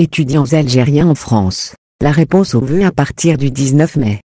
Étudiants algériens en France. La réponse aux vœux à partir du 19 mai.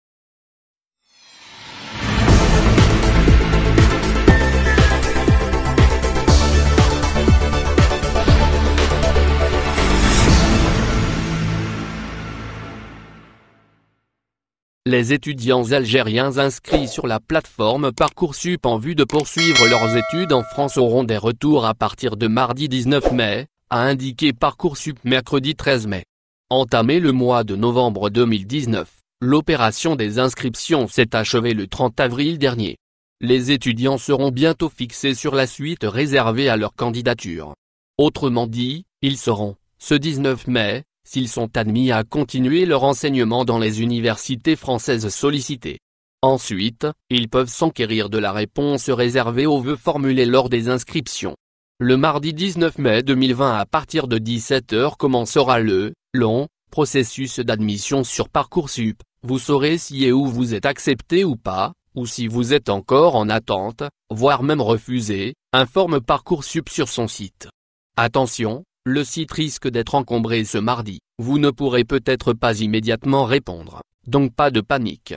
Les étudiants algériens inscrits sur la plateforme Parcoursup en vue de poursuivre leurs études en France auront des retours à partir de mardi 19 mai, a indiqué Parcoursup mercredi 13 mai. Entamé le mois de novembre 2019, l'opération des inscriptions s'est achevée le 30 avril dernier. Les étudiants seront bientôt fixés sur la suite réservée à leur candidature. Autrement dit, ils sauront, ce 19 mai, s'ils sont admis à continuer leur enseignement dans les universités françaises sollicitées. Ensuite, ils peuvent s'enquérir de la réponse réservée aux vœux formulés lors des inscriptions. Le mardi 19 mai 2020 à partir de 17 h commencera le long processus d'admission sur Parcoursup. Vous saurez si et où vous êtes accepté ou pas, ou si vous êtes encore en attente, voire même refusé, informe Parcoursup sur son site. Attention, le site risque d'être encombré ce mardi, vous ne pourrez peut-être pas immédiatement répondre, donc pas de panique.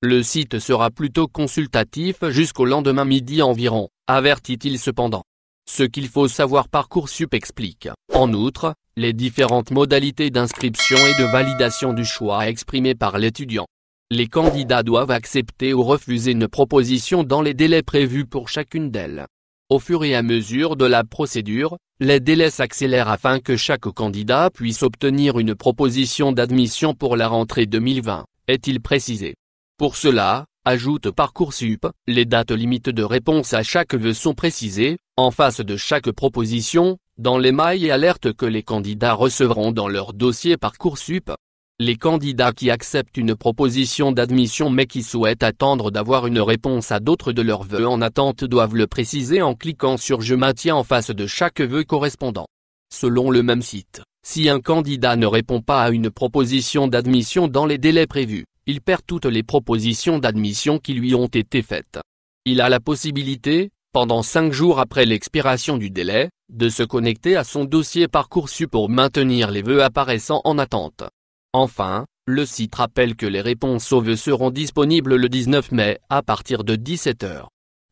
Le site sera plutôt consultatif jusqu'au lendemain midi environ, avertit-il cependant. Ce qu'il faut savoir Parcoursup explique, en outre, les différentes modalités d'inscription et de validation du choix exprimées par l'étudiant. Les candidats doivent accepter ou refuser une proposition dans les délais prévus pour chacune d'elles. Au fur et à mesure de la procédure, les délais s'accélèrent afin que chaque candidat puisse obtenir une proposition d'admission pour la rentrée 2020, est-il précisé. Pour cela, ajoute Parcoursup, les dates limites de réponse à chaque vœu sont précisées, en face de chaque proposition, dans les mails et alertes que les candidats recevront dans leur dossier Parcoursup. Les candidats qui acceptent une proposition d'admission mais qui souhaitent attendre d'avoir une réponse à d'autres de leurs vœux en attente doivent le préciser en cliquant sur « Je maintiens » en face de chaque vœu correspondant. Selon le même site, si un candidat ne répond pas à une proposition d'admission dans les délais prévus, il perd toutes les propositions d'admission qui lui ont été faites. Il a la possibilité, pendant 5 jours après l'expiration du délai, de se connecter à son dossier Parcoursup pour maintenir les vœux apparaissant en attente. Enfin, le site rappelle que les réponses aux vœux seront disponibles le 19 mai à partir de 17 h.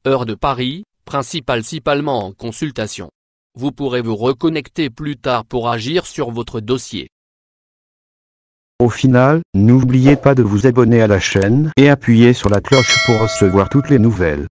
Heure de Paris, principalement en consultation. Vous pourrez vous reconnecter plus tard pour agir sur votre dossier. Au final, n'oubliez pas de vous abonner à la chaîne et appuyer sur la cloche pour recevoir toutes les nouvelles.